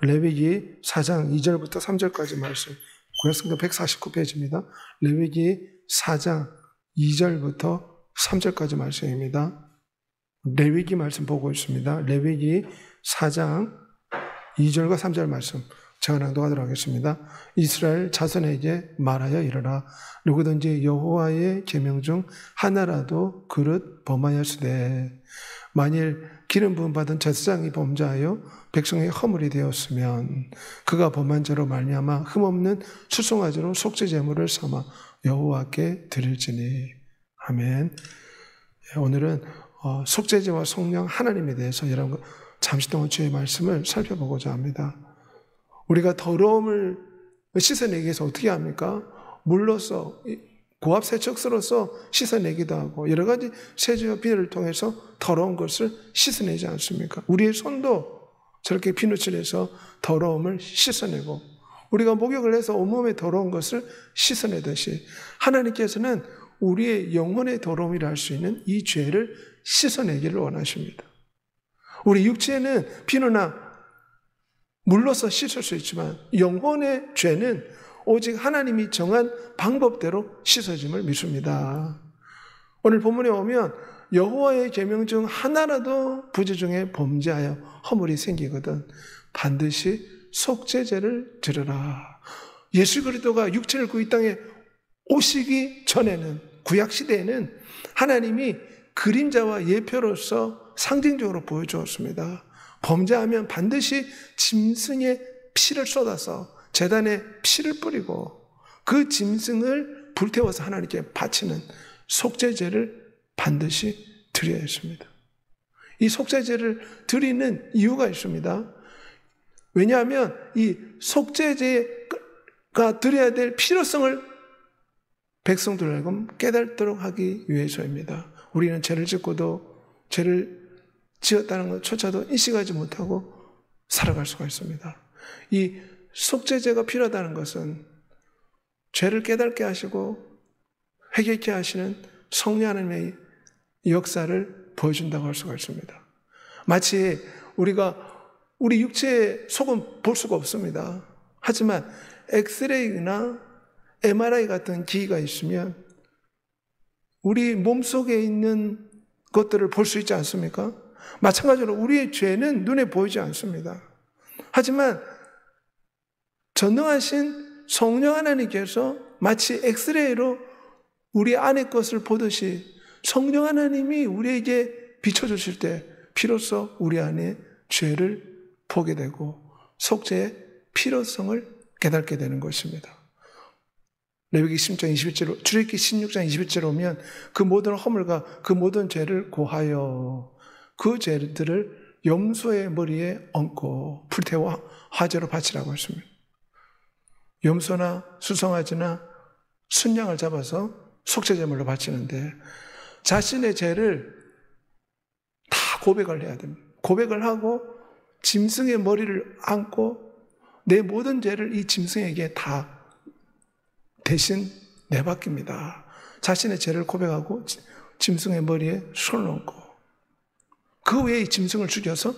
레위기 4장 2절부터 3절까지 말씀, 구약성경 149페이지입니다. 레위기 4장 2절부터 3절까지 말씀입니다. 레위기 말씀 보고 있습니다. 레위기 4장 2절과 3절 말씀 제가 낭독하도록 하겠습니다. 이스라엘 자손에게 말하여 이르라. 누구든지 여호와의 계명 중 하나라도 그릇 범하였으되 만일 기름 부음 받은 제사장이 범죄하여 백성의 허물이 되었으면 그가 범한 죄로 말미암아 흠없는 수송아지로 속죄 제물을 삼아 여호와께 드릴지니. 아멘. 오늘은 속죄제와 성령 하나님에 대해서 여러분 잠시 동안 주의 말씀을 살펴보고자 합니다. 우리가 더러움을 씻어내기 위해서 어떻게 합니까? 물로써, 고압 세척수로서 씻어내기도 하고 여러 가지 세제와 비누를 통해서 더러운 것을 씻어내지 않습니까? 우리의 손도 저렇게 비누칠해서 더러움을 씻어내고 우리가 목욕을 해서 온몸에 더러운 것을 씻어내듯이 하나님께서는 우리의 영혼의 더러움이라 할 수 있는 이 죄를 씻어내기를 원하십니다. 우리 육체는 비누나 물로서 씻을 수 있지만 영혼의 죄는 오직 하나님이 정한 방법대로 씻어짐을 믿습니다. 오늘 본문에 오면 여호와의 계명 중 하나라도 부재 중에 범죄하여 허물이 생기거든 반드시 속죄제를 드려라. 예수 그리스도가 육체를 이 땅에 오시기 전에는 구약 시대에는 하나님이 그림자와 예표로서 상징적으로 보여주었습니다. 범죄하면 반드시 짐승의 피를 쏟아서 제단에 피를 뿌리고 그 짐승을 불태워서 하나님께 바치는 속죄제를 반드시 드려야 했습니다. 이 속죄제를 드리는 이유가 있습니다. 왜냐하면 이 속죄제가 드려야 될 필요성을 백성들을 하여금 깨닫도록 하기 위해서입니다. 우리는 죄를 짓고도 죄를 지었다는 것조차도 인식하지 못하고 살아갈 수가 있습니다. 이 속죄제가 필요하다는 것은 죄를 깨닫게 하시고 회개케 하시는 성령 하나님의 역사를 보여준다고 할 수가 있습니다. 마치 우리가 우리 육체의 속은 볼 수가 없습니다. 하지만 엑스레이나 MRI 같은 기기가 있으면 우리 몸속에 있는 것들을 볼 수 있지 않습니까? 마찬가지로 우리의 죄는 눈에 보이지 않습니다. 하지만 전능하신 성령 하나님께서 마치 엑스레이로 우리 안의 것을 보듯이 성령 하나님이 우리에게 비춰주실 때 비로소 우리 안에 죄를 보게 되고 속죄의 필요성을 깨닫게 되는 것입니다. 레위기 16장 21절로 출애굽기 16장 21절로 오면 그 모든 허물과 그 모든 죄를 고하여 그 죄들을 염소의 머리에 얹고 불태워 화제로 바치라고 했습니다. 염소나 수송아지나 순양을 잡아서 속죄제물로 바치는데 자신의 죄를 다 고백을 해야 됩니다. 고백을 하고 짐승의 머리를 얹고 내 모든 죄를 이 짐승에게 다 대신 내맡깁니다. 자신의 죄를 고백하고 짐승의 머리에 손을 얹고 그 외에 이 짐승을 죽여서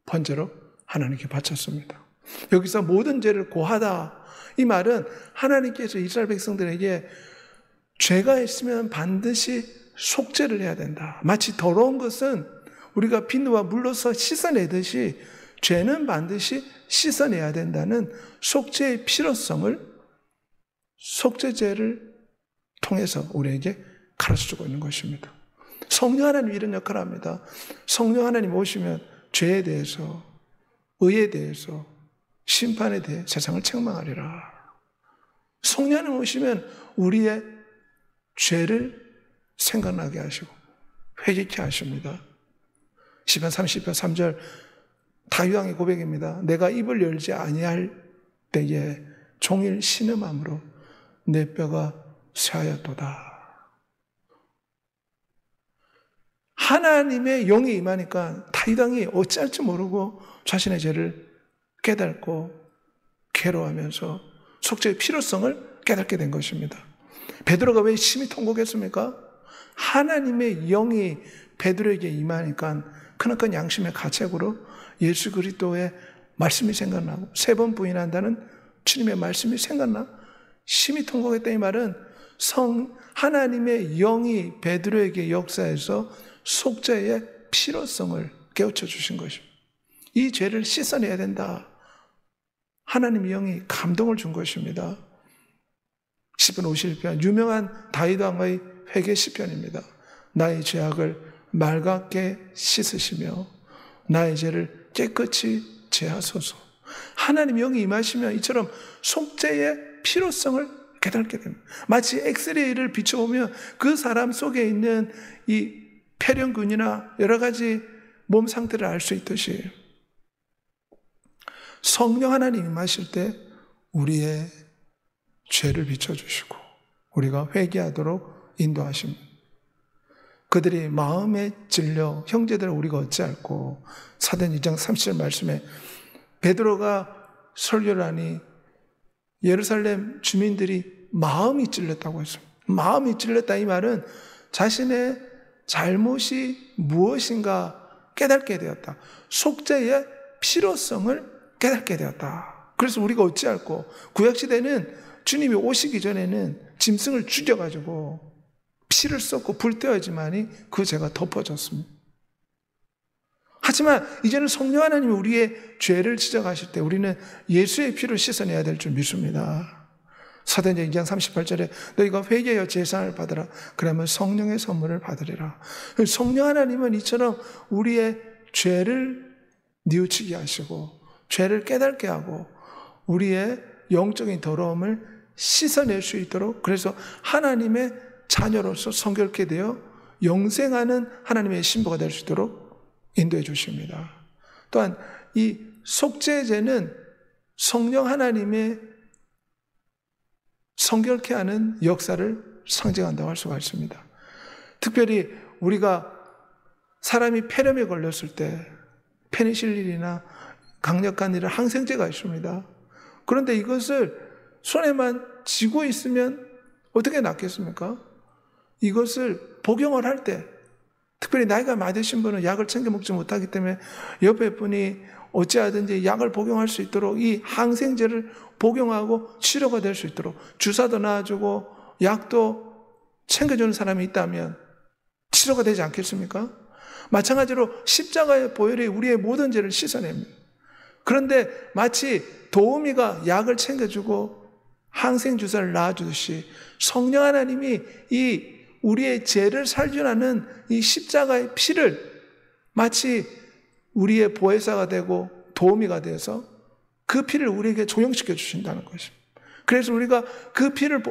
번제로 하나님께 바쳤습니다. 여기서 모든 죄를 고하다 이 말은 하나님께서 이스라엘 백성들에게 죄가 있으면 반드시 속죄를 해야 된다. 마치 더러운 것은 우리가 비누와 물로서 씻어내듯이 죄는 반드시 씻어내야 된다는 속죄의 필요성을 속죄제를 통해서 우리에게 가르쳐주고 있는 것입니다. 성령 하나님이 이런 역할을 합니다. 성령 하나님 오시면 죄에 대해서, 의에 대해서, 심판에 대해 세상을 책망하리라. 성령 하나님 오시면 우리의 죄를 생각나게 하시고 회개케 하십니다. 시편 30편 3절 다윗 왕의 고백입니다. 내가 입을 열지 아니할 때에 종일 신음함으로 내 뼈가 쇠하였도다. 하나님의 영이 임하니까 다윗 왕이 어찌할지 모르고 자신의 죄를 깨닫고 괴로워하면서 속죄의 필요성을 깨닫게 된 것입니다. 베드로가 왜 심히 통곡했습니까? 하나님의 영이 베드로에게 임하니까 크나큰 양심의 가책으로 예수 그리스도의 말씀이 생각나고 3번 부인한다는 주님의 말씀이 생각나 심히 통곡했다. 이 말은 하나님의 영이 베드로에게 역사해서 속죄의 필요성을 깨우쳐 주신 것입니다. 이 죄를 씻어내야 된다. 하나님의 영이 감동을 준 것입니다. 시편 51편 유명한 다윗 왕의 회개 시편입니다. 나의 죄악을 맑게 씻으시며 나의 죄를 깨끗이 제하소서. 하나님의 영이 임하시면 이처럼 속죄의 필요성을 깨닫게 됩니다. 마치 엑스레이를 비춰보면 그 사람 속에 있는 이 폐렴근이나 여러 가지 몸 상태를 알 수 있듯이 성령 하나님 임하실 때 우리의 죄를 비춰주시고 우리가 회개하도록 인도하십니다. 그들이 마음에 찔려 형제들을 우리가 어찌할꼬. 사도행전 2장 30절 말씀에 베드로가 설교를 하니 예루살렘 주민들이 마음이 찔렸다고 했습니다. 마음이 찔렸다 이 말은 자신의 잘못이 무엇인가 깨닫게 되었다. 속죄의 필요성을 깨닫게 되었다. 그래서 우리가 어찌할꼬. 구약시대는 주님이 오시기 전에는 짐승을 죽여가지고 피를 쏟고 불태워야지만이 그 죄가 덮어졌습니다. 하지만 이제는 성령 하나님이 우리의 죄를 지적하실 때 우리는 예수의 피로 씻어내야 될 줄 믿습니다. 사도행전 2장 38절에 너희가 회개하여 제사를 받으라. 그러면 성령의 선물을 받으리라. 성령 하나님은 이처럼 우리의 죄를 뉘우치게 하시고 죄를 깨닫게 하고 우리의 영적인 더러움을 씻어낼 수 있도록 그래서 하나님의 자녀로서 성결케 되어 영생하는 하나님의 신부가 될 수 있도록 인도해 주십니다. 또한 이 속죄제는 성령 하나님의 성결케 하는 역사를 상징한다고 할 수가 있습니다. 특별히 우리가 사람이 폐렴에 걸렸을 때 페니실린이나 강력한 이런 항생제가 있습니다. 그런데 이것을 손에만 쥐고 있으면 어떻게 낫겠습니까? 이것을 복용을 할 때 특별히 나이가 많으신 분은 약을 챙겨 먹지 못하기 때문에 옆에 분이 어찌하든지 약을 복용할 수 있도록 이 항생제를 복용하고 치료가 될 수 있도록 주사도 놔주고 약도 챙겨주는 사람이 있다면 치료가 되지 않겠습니까? 마찬가지로 십자가의 보혈이 우리의 모든 죄를 씻어냅니다. 그런데 마치 도우미가 약을 챙겨주고 항생주사를 놔주듯이 성령 하나님이 이 우리의 죄를 살균하는 이 십자가의 피를 마치 우리의 보혜사가 되고 도우미가 되어서 그 피를 우리에게 적용시켜 주신다는 것입니다. 그래서 우리가 그 피를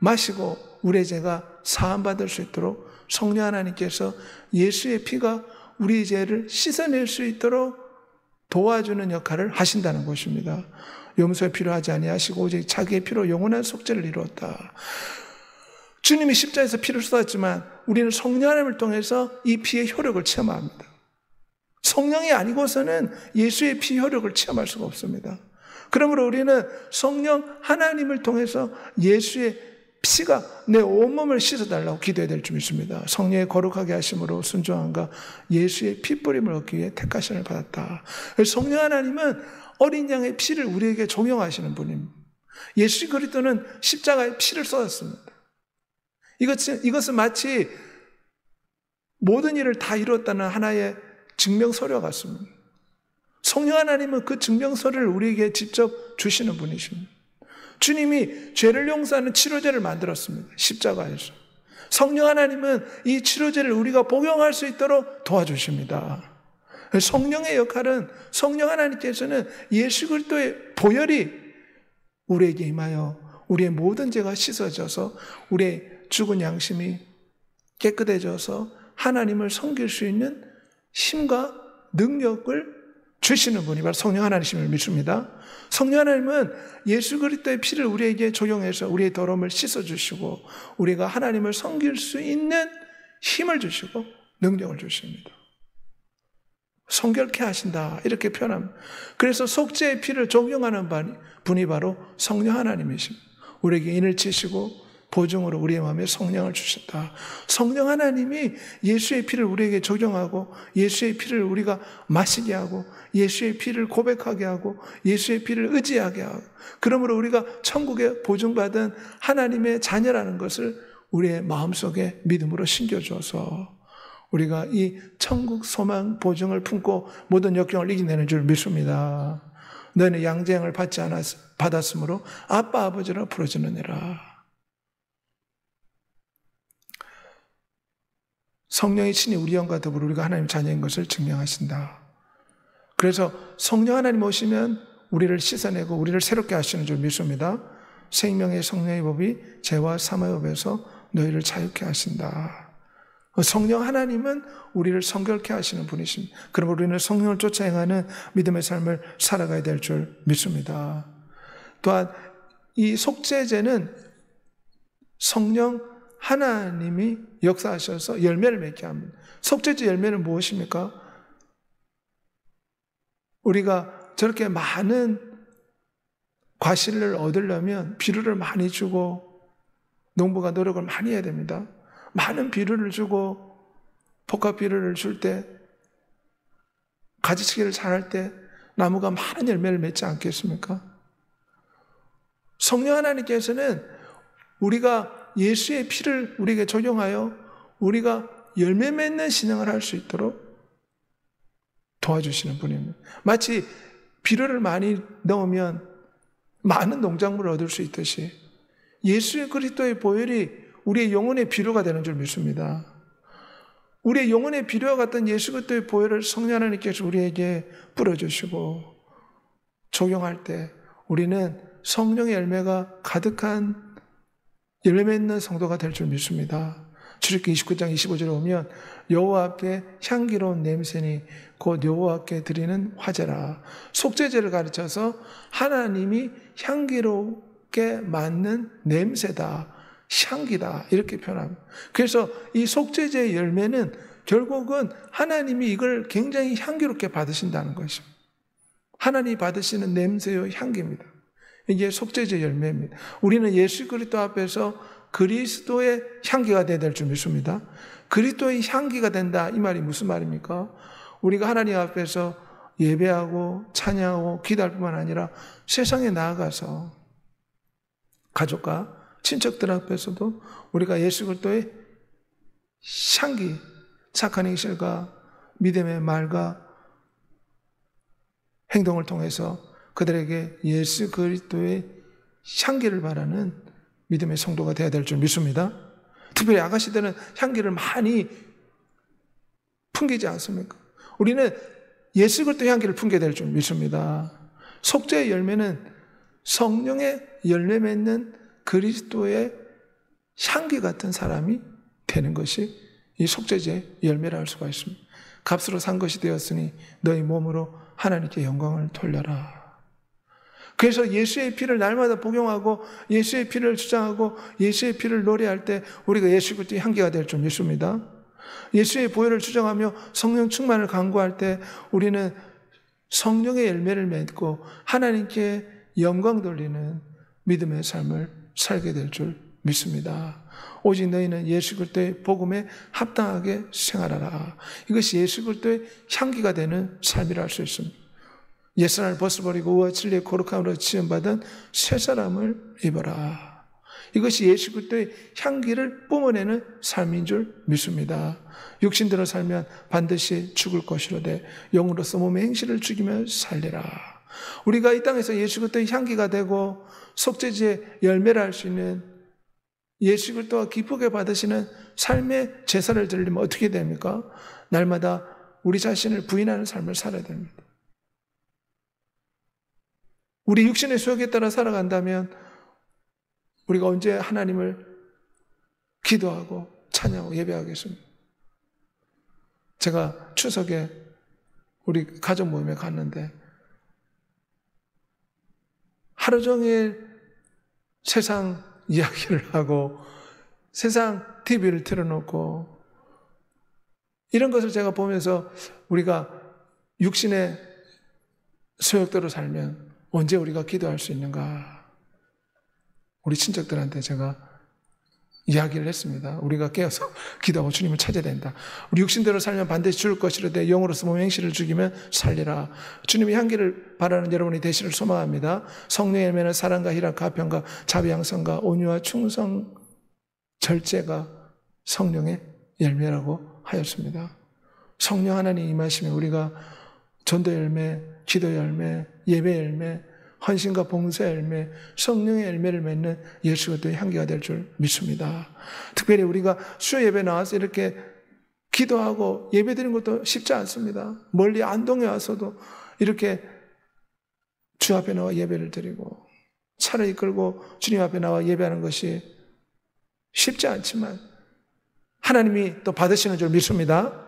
마시고 우리의 죄가 사함받을 수 있도록 성령 하나님께서 예수의 피가 우리의 죄를 씻어낼 수 있도록 도와주는 역할을 하신다는 것입니다. 용서에 필요하지 아니하시고 오직 자기의 피로 영원한 속죄를 이루었다. 주님이 십자가에서 피를 쏟았지만 우리는 성령 하나님을 통해서 이 피의 효력을 체험합니다. 성령이 아니고서는 예수의 피 효력을 체험할 수가 없습니다. 그러므로 우리는 성령 하나님을 통해서 예수의 피가 내 온몸을 씻어달라고 기도해야 될 줄 믿습니다. 성령의 거룩하게 하심으로 순종함과 예수의 피뿌림을 얻기 위해 택하심을 받았다. 성령 하나님은 어린 양의 피를 우리에게 적용하시는 분입니다. 예수 그리스도는 십자가에 피를 쏟았습니다. 이것은 마치 모든 일을 다 이뤘다는 하나의 증명서류 같습니다. 성령 하나님은 그 증명서를 우리에게 직접 주시는 분이십니다. 주님이 죄를 용서하는 치료제를 만들었습니다. 십자가에서. 성령 하나님은 이 치료제를 우리가 복용할 수 있도록 도와주십니다. 성령의 역할은 성령 하나님께서는 예수 그리스도의 보혈이 우리에게 임하여 우리의 모든 죄가 씻어져서 우리의 죽은 양심이 깨끗해져서 하나님을 섬길 수 있는 힘과 능력을 주시는 분이 바로 성령 하나님을 믿습니다. 성령 하나님은 예수 그리스도의 피를 우리에게 적용해서 우리의 더러움을 씻어주시고 우리가 하나님을 섬길 수 있는 힘을 주시고 능력을 주십니다. 성결케 하신다 이렇게 표현합니다. 그래서 속죄의 피를 적용하는 분이 바로 성령 하나님이십니다. 우리에게 인을 치시고 보증으로 우리의 마음에 성령을 주신다. 성령 하나님이 예수의 피를 우리에게 적용하고 예수의 피를 우리가 마시게 하고 예수의 피를 고백하게 하고 예수의 피를 의지하게 하고 그러므로 우리가 천국에 보증받은 하나님의 자녀라는 것을 우리의 마음속에 믿음으로 심겨줘서 우리가 이 천국 소망 보증을 품고 모든 역경을 이겨내는 줄 믿습니다. 너희는 양재형을 받았으므로 아빠 아버지라 부르짖느니라. 성령이 친히 우리 영과 더불어 우리가 하나님 자녀인 것을 증명하신다. 그래서 성령 하나님 오시면 우리를 씻어내고 우리를 새롭게 하시는 줄 믿습니다. 생명의 성령의 법이 죄와 사망의 법에서 너희를 자유케 하신다. 성령 하나님은 우리를 성결케 하시는 분이십니다. 그러므로 우리는 성령을 쫓아 행하는 믿음의 삶을 살아가야 될 줄 믿습니다. 또한 이 속죄제는 성령 하나님이 역사하셔서 열매를 맺게 합니다. 속죄제 열매는 무엇입니까? 우리가 저렇게 많은 과실을 얻으려면 비료를 많이 주고 농부가 노력을 많이 해야 됩니다. 많은 비료를 주고 복합 비료를 줄 때 가지치기를 잘할 때 나무가 많은 열매를 맺지 않겠습니까? 성령 하나님께서는 우리가 예수의 피를 우리에게 적용하여 우리가 열매 맺는 신앙을 할 수 있도록 도와주시는 분입니다. 마치 비료를 많이 넣으면 많은 농작물을 얻을 수 있듯이 예수의 그리스도의 보혈이 우리의 영혼의 비료가 되는 줄 믿습니다. 우리의 영혼의 비료와 같은 예수 그리스도의 보혈을 성령 하나님께서 우리에게 뿌려주시고 적용할 때 우리는 성령의 열매가 가득한 열매 맺는 성도가 될 줄 믿습니다. 출애굽기 29장 25절에 보면 여호와 앞에 향기로운 냄새니 곧 여호와께 드리는 화제라. 속죄제를 가르쳐서 하나님이 향기롭게 맡는 냄새다. 향기다 이렇게 표현합니다. 그래서 이 속죄제의 열매는 결국은 하나님이 이걸 굉장히 향기롭게 받으신다는 것입니다. 하나님이 받으시는 냄새요 향기입니다. 이게 속죄제 열매입니다. 우리는 예수 그리스도 앞에서 그리스도의 향기가 되어야 될 줄 믿습니다. 그리스도의 향기가 된다 이 말이 무슨 말입니까? 우리가 하나님 앞에서 예배하고 찬양하고 기도할 뿐만 아니라 세상에 나아가서 가족과 친척들 앞에서도 우리가 예수 그리스도의 향기, 착한 행실과 믿음의 말과 행동을 통해서 그들에게 예수 그리스도의 향기를 바라는 믿음의 성도가 되어야 될 줄 믿습니다. 특별히 아가씨들은 향기를 많이 풍기지 않습니까? 우리는 예수 그리스도의 향기를 풍겨야 될 줄 믿습니다. 속죄의 열매는 성령의 열매 맺는 그리스도의 향기 같은 사람이 되는 것이 이 속죄제의 열매라 할 수가 있습니다. 값으로 산 것이 되었으니 너희 몸으로 하나님께 영광을 돌려라. 그래서 예수의 피를 날마다 복용하고 예수의 피를 주장하고 예수의 피를 노래할 때 우리가 예수 그리스도의 향기가 될 줄 믿습니다. 예수의 보혈을 주장하며 성령 충만을 간구할 때 우리는 성령의 열매를 맺고 하나님께 영광 돌리는 믿음의 삶을 살게 될 줄 믿습니다. 오직 너희는 예수 그리스도의 복음에 합당하게 생활하라. 이것이 예수 그리스도의 향기가 되는 삶이라 할 수 있습니다. 옛사람을 벗어버리고 의와 진리의 거룩함으로 지음받은 새 사람을 입어라. 이것이 예수 그리스도의 향기를 뿜어내는 삶인 줄 믿습니다. 육신대로 살면 반드시 죽을 것이로되 영으로서 몸의 행실을 죽이며 살리라. 우리가 이 땅에서 예수 그리스도의 향기가 되고 속죄제의 열매를 할 수 있는 예수 그리스도가 기쁘게 받으시는 삶의 제사를 드리려면 어떻게 됩니까? 날마다 우리 자신을 부인하는 삶을 살아야 됩니다. 우리 육신의 소욕에 따라 살아간다면 우리가 언제 하나님을 기도하고 찬양하고 예배하겠습니까? 제가 추석에 우리 가족 모임에 갔는데 하루 종일 세상 이야기를 하고 세상 TV를 틀어놓고 이런 것을 제가 보면서 우리가 육신의 소욕대로 살면 언제 우리가 기도할 수 있는가? 우리 친척들한테 제가 이야기를 했습니다. 우리가 깨어서 기도하고 주님을 찾아야 된다. 우리 육신대로 살면 반드시 죽을 것이로되 영으로서 몸의 행실을 죽이면 살리라. 주님의 향기를 바라는 여러분이 되시를 소망합니다. 성령의 열매는 사랑과 희락과 화평과 자비 양선과 온유와 충성 절제가 성령의 열매라고 하였습니다. 성령 하나님 임하시면 우리가 전도 열매, 기도 열매, 예배 열매, 헌신과 봉사 열매, 성령의 열매를 맺는 예수 그리스도의 향기가 될 줄 믿습니다. 특별히 우리가 수요 예배 나와서 이렇게 기도하고 예배 드리는 것도 쉽지 않습니다. 멀리 안동에 와서도 이렇게 주 앞에 나와 예배를 드리고 차를 이끌고 주님 앞에 나와 예배하는 것이 쉽지 않지만 하나님이 또 받으시는 줄 믿습니다.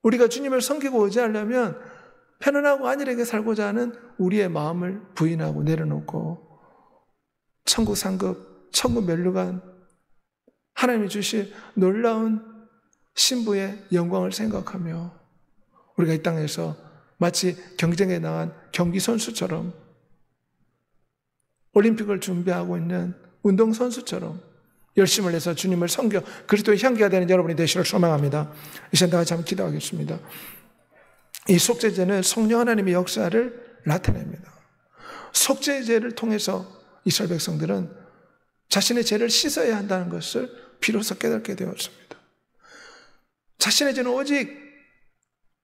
우리가 주님을 섬기고 의지하려면 편안하고 안일하게 살고자 하는 우리의 마음을 부인하고 내려놓고 천국 상급, 천국 면류관, 하나님이 주실 놀라운 신부의 영광을 생각하며 우리가 이 땅에서 마치 경쟁에 나간 경기 선수처럼 올림픽을 준비하고 있는 운동선수처럼 열심을 내서 주님을 섬겨 그리스도의 향기가 되는 여러분이 되시기를 소망합니다. 이 시간 다 같이 한번 기도하겠습니다. 이 속죄제는 성령 하나님의 역사를 나타냅니다. 속죄제를 통해서 이스라엘 백성들은 자신의 죄를 씻어야 한다는 것을 비로소 깨닫게 되었습니다. 자신의 죄는 오직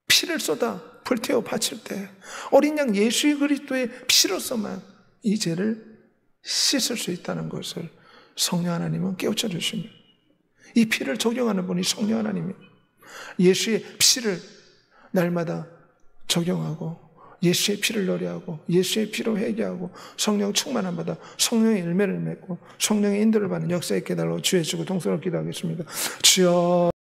피를 쏟아 불태워 바칠 때 어린 양 예수 그리스도의 피로서만 이 죄를 씻을 수 있다는 것을 성령 하나님은 깨우쳐 주십니다. 이 피를 적용하는 분이 성령 하나님입니다. 예수의 피를 날마다 적용하고 예수의 피를 노래하고 예수의 피로 회개하고 성령 충만함 받아 성령의 열매를 맺고 성령의 인도를 받는 역사에 깨달아 주의 주고 동서로 기도하겠습니다. 주여